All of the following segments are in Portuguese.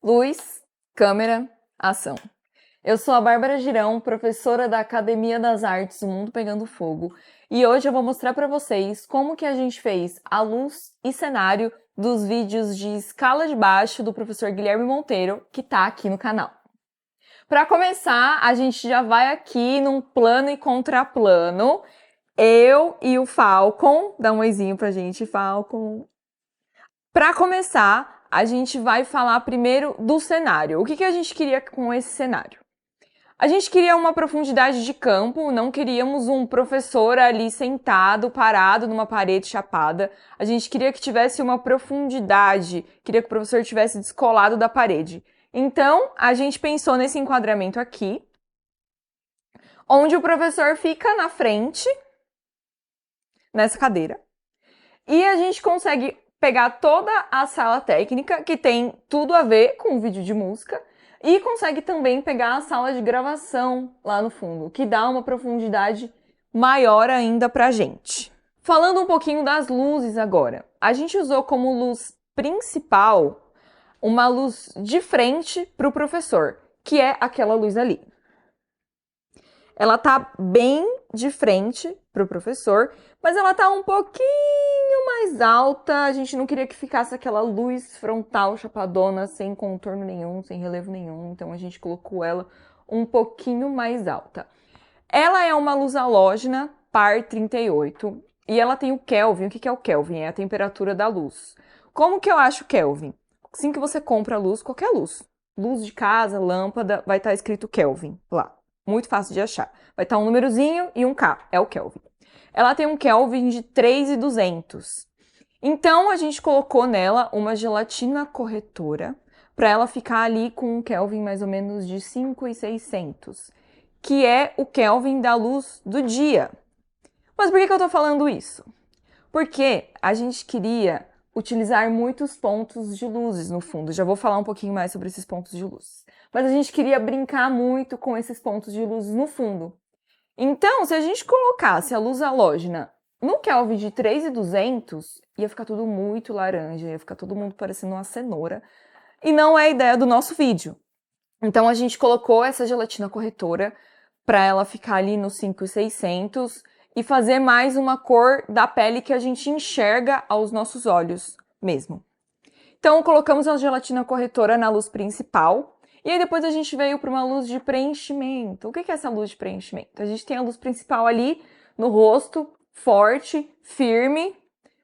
Luz, câmera, ação. Eu sou a Bárbara Girão, professora da Academia das Artes O Mundo Pegando Fogo, e hoje eu vou mostrar para vocês como que a gente fez a luz e cenário dos vídeos de escala de baixo do professor Guilherme Monteiro, que tá aqui no canal. Para começar, a gente já vai aqui num plano e contraplano, eu e o Falcon. Dá um oizinho pra gente, Falcon. Para começar, a gente vai falar primeiro do cenário. O que a gente queria com esse cenário? A gente queria uma profundidade de campo, não queríamos um professor ali sentado, parado numa parede chapada. A gente queria que tivesse uma profundidade, queria que o professor tivesse descolado da parede. Então, a gente pensou nesse enquadramento aqui, onde o professor fica na frente, nessa cadeira, e a gente consegue pegar toda a sala técnica, que tem tudo a ver com o vídeo de música, e consegue também pegar a sala de gravação lá no fundo, que dá uma profundidade maior ainda pra gente. Falando um pouquinho das luzes agora. A gente usou como luz principal uma luz de frente para o professor, que é aquela luz ali. Ela tá bem de frente para o professor, mas ela tá um pouquinho mais alta. A gente não queria que ficasse aquela luz frontal chapadona, sem contorno nenhum, sem relevo nenhum. Então a gente colocou ela um pouquinho mais alta. Ela é uma luz halógena par 38 e ela tem o Kelvin. O que é o Kelvin? É a temperatura da luz. Como que eu acho Kelvin? Assim que você compra a luz, qualquer luz, luz de casa, lâmpada, vai estar escrito Kelvin lá. Muito fácil de achar. Vai estar um númerozinho e um K, é o Kelvin. Ela tem um Kelvin de 3.200. Então, a gente colocou nela uma gelatina corretora para ela ficar ali com um Kelvin mais ou menos de 5.600, que é o Kelvin da luz do dia. Mas por que eu tô falando isso? Porque a gente queria utilizar muitos pontos de luzes no fundo. Já vou falar um pouquinho mais sobre esses pontos de luz. Mas a gente queria brincar muito com esses pontos de luz no fundo. Então, se a gente colocasse a luz halógena no Kelvin de 3.200, ia ficar tudo muito laranja, ia ficar todo mundo parecendo uma cenoura. E não é a ideia do nosso vídeo. Então, a gente colocou essa gelatina corretora para ela ficar ali no 5.600 e fazer mais uma cor da pele que a gente enxerga aos nossos olhos mesmo. Então, colocamos a gelatina corretora na luz principal e aí depois a gente veio para uma luz de preenchimento. O que é essa luz de preenchimento? A gente tem a luz principal ali no rosto, forte, firme,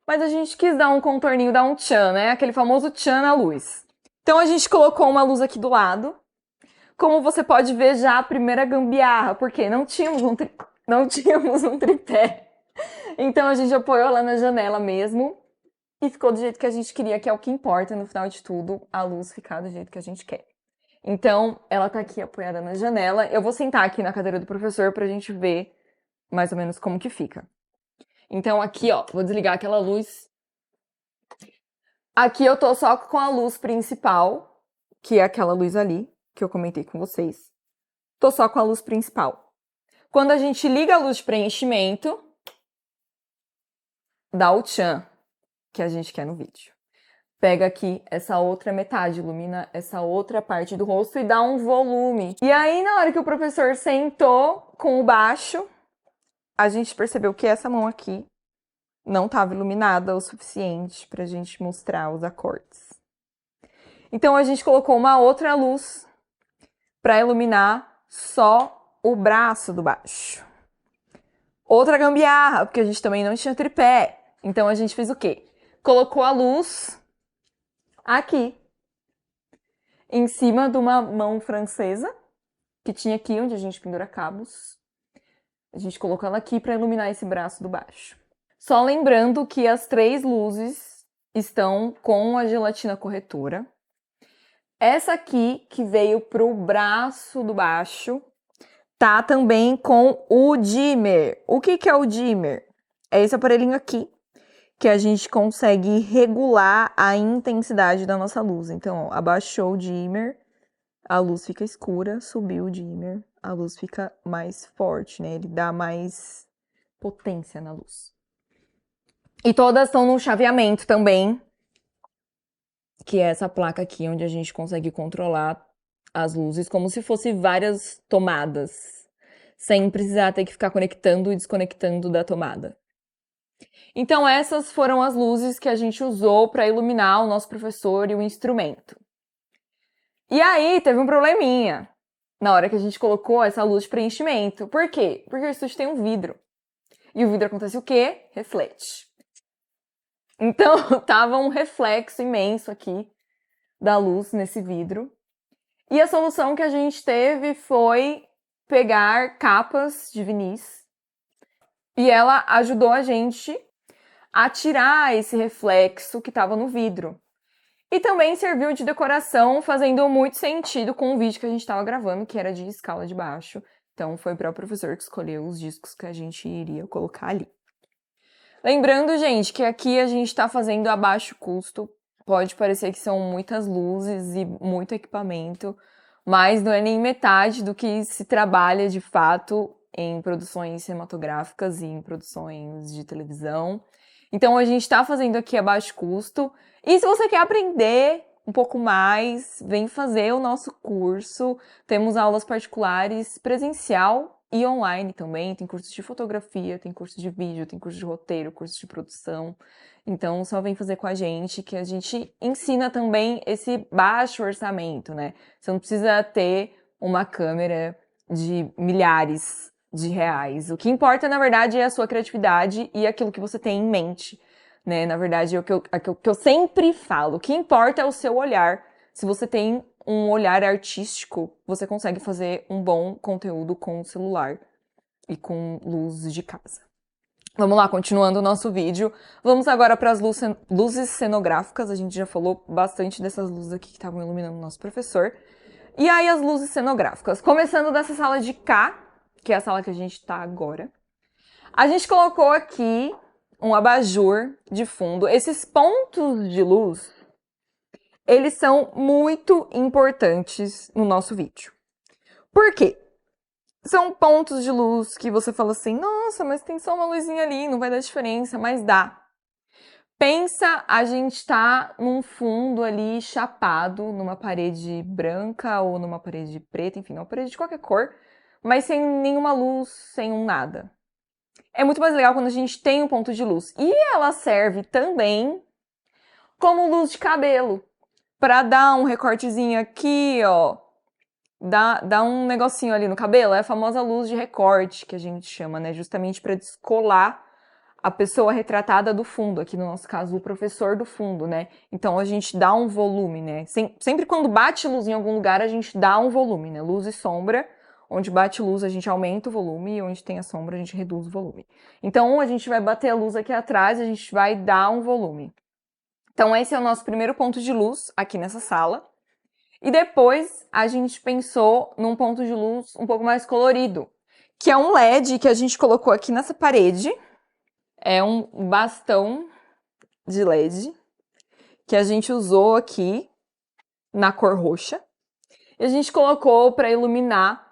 mas a gente quis dar um contorninho, dar um tchan, né? Aquele famoso tchan na luz. Então, a gente colocou uma luz aqui do lado. Como você pode ver já a primeira gambiarra, porque não tínhamos um tripé. Então a gente apoiou lá na janela mesmo e ficou do jeito que a gente queria, que é o que importa no final de tudo, a luz ficar do jeito que a gente quer. Então ela tá aqui apoiada na janela. Eu vou sentar aqui na cadeira do professor pra gente ver mais ou menos como que fica. Então aqui, ó, vou desligar aquela luz. Aqui eu tô só com a luz principal, que é aquela luz ali, que eu comentei com vocês. Tô só com a luz principal. Quando a gente liga a luz de preenchimento, dá o tchan que a gente quer no vídeo. Pega aqui essa outra metade, ilumina essa outra parte do rosto e dá um volume. E aí, na hora que o professor sentou com o baixo, a gente percebeu que essa mão aqui não estava iluminada o suficiente pra gente mostrar os acordes. Então, a gente colocou uma outra luz para iluminar só o braço do baixo. Outra gambiarra, porque a gente também não tinha tripé. Então, a gente fez o quê? Colocou a luz aqui, em cima de uma mão francesa, que tinha aqui onde a gente pendura cabos. A gente colocou ela aqui para iluminar esse braço do baixo. Só lembrando que as 3 luzes estão com a gelatina corretora. Essa aqui, que veio pro braço do baixo, tá também com o dimmer. O que é o dimmer? É esse aparelhinho aqui, que a gente consegue regular a intensidade da nossa luz. Então, ó, abaixou o dimmer, a luz fica escura, subiu o dimmer, a luz fica mais forte, né? Ele dá mais potência na luz. E todas estão no chaveamento também, que é essa placa aqui, onde a gente consegue controlar as luzes como se fosse várias tomadas, sem precisar ter que ficar conectando e desconectando da tomada. Então, essas foram as luzes que a gente usou para iluminar o nosso professor e o instrumento. E aí, teve um probleminha na hora que a gente colocou essa luz de preenchimento. Por quê? Porque o estúdio tem um vidro. E o vidro acontece o quê? Reflete. Então, tava um reflexo imenso aqui da luz nesse vidro. E a solução que a gente teve foi pegar capas de vinis. E ela ajudou a gente a tirar esse reflexo que estava no vidro. E também serviu de decoração, fazendo muito sentido com o vídeo que a gente estava gravando, que era de escala de baixo. Então foi para o professor que escolheu os discos que a gente iria colocar ali. Lembrando, gente, que aqui a gente está fazendo a baixo custo. Pode parecer que são muitas luzes e muito equipamento, mas não é nem metade do que se trabalha de fato em produções cinematográficas e em produções de televisão. Então a gente está fazendo aqui a baixo custo. E se você quer aprender um pouco mais, vem fazer o nosso curso. Temos aulas particulares presencial e online também. Tem curso de fotografia, tem curso de vídeo, tem curso de roteiro, curso de produção. Então só vem fazer com a gente, que a gente ensina também esse baixo orçamento, né? Você não precisa ter uma câmera de milhares de reais. O que importa, na verdade, é a sua criatividade e aquilo que você tem em mente, né? Na verdade, é o que eu sempre falo. O que importa é o seu olhar. Se você tem um olhar artístico, você consegue fazer um bom conteúdo com o celular e com luz de casa. Vamos lá, continuando o nosso vídeo. Vamos agora para as luzes cenográficas. A gente já falou bastante dessas luzes aqui que estavam iluminando o nosso professor. E aí as luzes cenográficas. Começando dessa sala de cá, que é a sala que a gente tá agora. A gente colocou aqui um abajur de fundo. Esses pontos de luz, eles são muito importantes no nosso vídeo. Por quê? São pontos de luz que você fala assim, nossa, mas tem só uma luzinha ali, não vai dar diferença, mas dá. Pensa, a gente tá num fundo ali chapado, numa parede branca ou numa parede preta, enfim, uma parede de qualquer cor, mas sem nenhuma luz, sem um nada. É muito mais legal quando a gente tem um ponto de luz. E ela serve também como luz de cabelo, para dar um recortezinho aqui, ó. Dá um negocinho ali no cabelo, é a famosa luz de recorte que a gente chama, né? Justamente para descolar a pessoa retratada do fundo, aqui no nosso caso, o professor do fundo, né? Então a gente dá um volume, né? Sempre quando bate luz em algum lugar, a gente dá um volume, né? Luz e sombra. Onde bate luz, a gente aumenta o volume, e onde tem a sombra, a gente reduz o volume. Então, a gente vai bater a luz aqui atrás, a gente vai dar um volume. Então, esse é o nosso primeiro ponto de luz aqui nessa sala. E depois, a gente pensou num ponto de luz um pouco mais colorido, que é um LED que a gente colocou aqui nessa parede. É um bastão de LED que a gente usou aqui na cor roxa. E a gente colocou para iluminar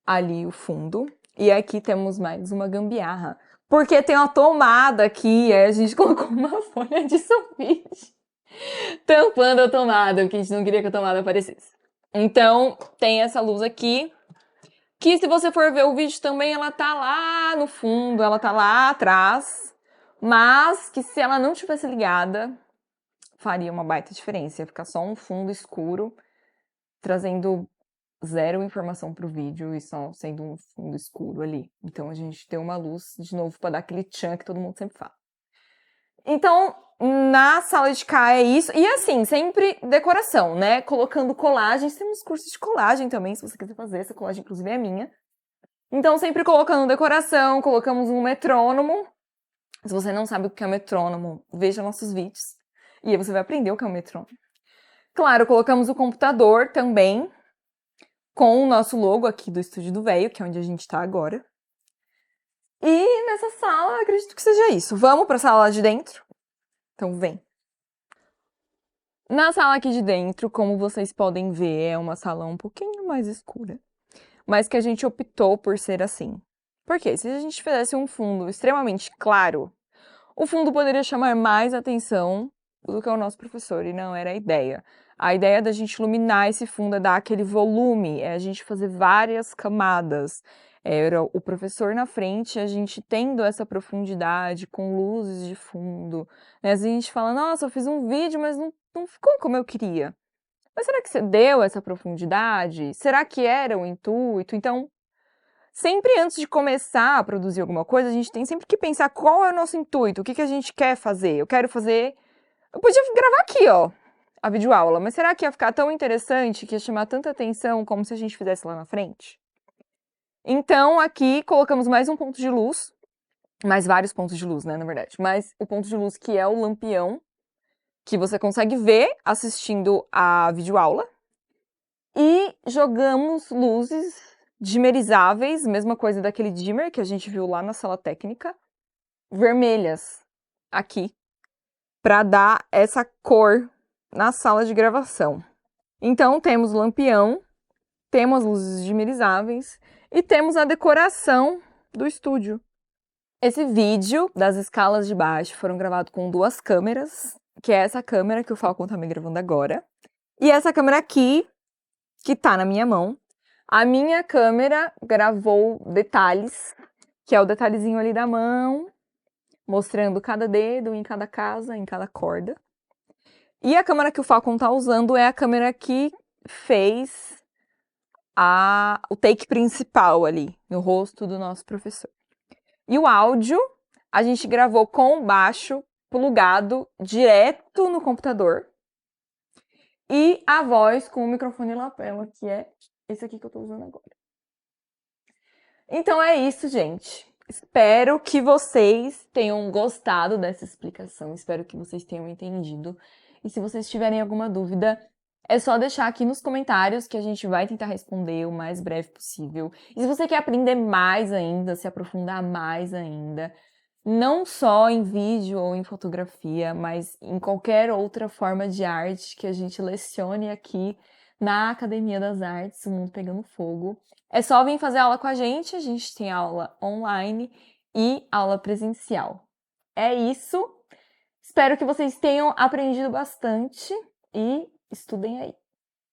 ali o fundo. E aqui temos mais uma gambiarra. Porque tem uma tomada aqui, aí a gente colocou uma folha de sulfite tampando a tomada, porque a gente não queria que a tomada aparecesse. Então, tem essa luz aqui, que se você for ver o vídeo também, ela tá lá no fundo, ela tá lá atrás, mas que se ela não tivesse ligada, faria uma baita diferença. Ia ficar só um fundo escuro, trazendo zero informação pro vídeo e só sendo um fundo escuro ali. Então a gente tem uma luz, de novo, para dar aquele tchan que todo mundo sempre fala. Então, na sala de cá é isso. E assim, sempre decoração, né? Colocando colagens. Temos cursos de colagem também, se você quiser fazer. Essa colagem, inclusive, é minha. Então, sempre colocando decoração, colocamos um metrônomo. Se você não sabe o que é metrônomo, veja nossos vídeos. E aí você vai aprender o que é um metrônomo. Claro, colocamos o computador também, com o nosso logo aqui do Estúdio do Véio, que é onde a gente tá agora. E nessa sala, acredito que seja isso. Vamos pra sala lá de dentro? Então vem. Na sala aqui de dentro, como vocês podem ver, é uma sala um pouquinho mais escura. Mas que a gente optou por ser assim. Por quê? Se a gente fizesse um fundo extremamente claro, o fundo poderia chamar mais atenção do que o nosso professor, e não era a ideia. A ideia da gente iluminar esse fundo é dar aquele volume, é a gente fazer várias camadas. Era o professor na frente, a gente tendo essa profundidade, com luzes de fundo. Né? Às vezes a gente fala, nossa, eu fiz um vídeo, mas não ficou como eu queria. Mas será que você deu essa profundidade? Será que era o intuito? Então, sempre antes de começar a produzir alguma coisa, a gente tem sempre que pensar qual é o nosso intuito, o que a gente quer fazer. Eu quero fazer... Eu podia gravar aqui, ó, a videoaula, mas será que ia ficar tão interessante, que ia chamar tanta atenção como se a gente fizesse lá na frente? Então, aqui colocamos mais um ponto de luz, mais vários pontos de luz, né, na verdade. Mas o ponto de luz que é o lampião, que você consegue ver assistindo a videoaula. E jogamos luzes dimerizáveis, mesma coisa daquele dimmer que a gente viu lá na sala técnica, vermelhas aqui, para dar essa cor na sala de gravação. Então temos o lampião, temos luzes dimerizáveis e temos a decoração do estúdio. Esse vídeo das escalas de baixo foram gravados com 2 câmeras, que é essa câmera que o Falcon tá me gravando agora, e essa câmera aqui, que tá na minha mão. A minha câmera gravou detalhes, que é o detalhezinho ali da mão, mostrando cada dedo em cada casa, em cada corda. E a câmera que o Falcon tá usando é a câmera que fez o take principal ali, no rosto do nosso professor. E o áudio, a gente gravou com o baixo plugado direto no computador. E a voz com o microfone lapela, que é esse aqui que eu tô usando agora. Então é isso, gente. Espero que vocês tenham gostado dessa explicação. Espero que vocês tenham entendido. E se vocês tiverem alguma dúvida, é só deixar aqui nos comentários que a gente vai tentar responder o mais breve possível. E se você quer aprender mais ainda, se aprofundar mais ainda, não só em vídeo ou em fotografia, mas em qualquer outra forma de arte que a gente lecione aqui na Academia das Artes, o Mundo Pegando Fogo, é só vir fazer aula com a gente tem aula online e aula presencial. É isso, espero que vocês tenham aprendido bastante e estudem aí.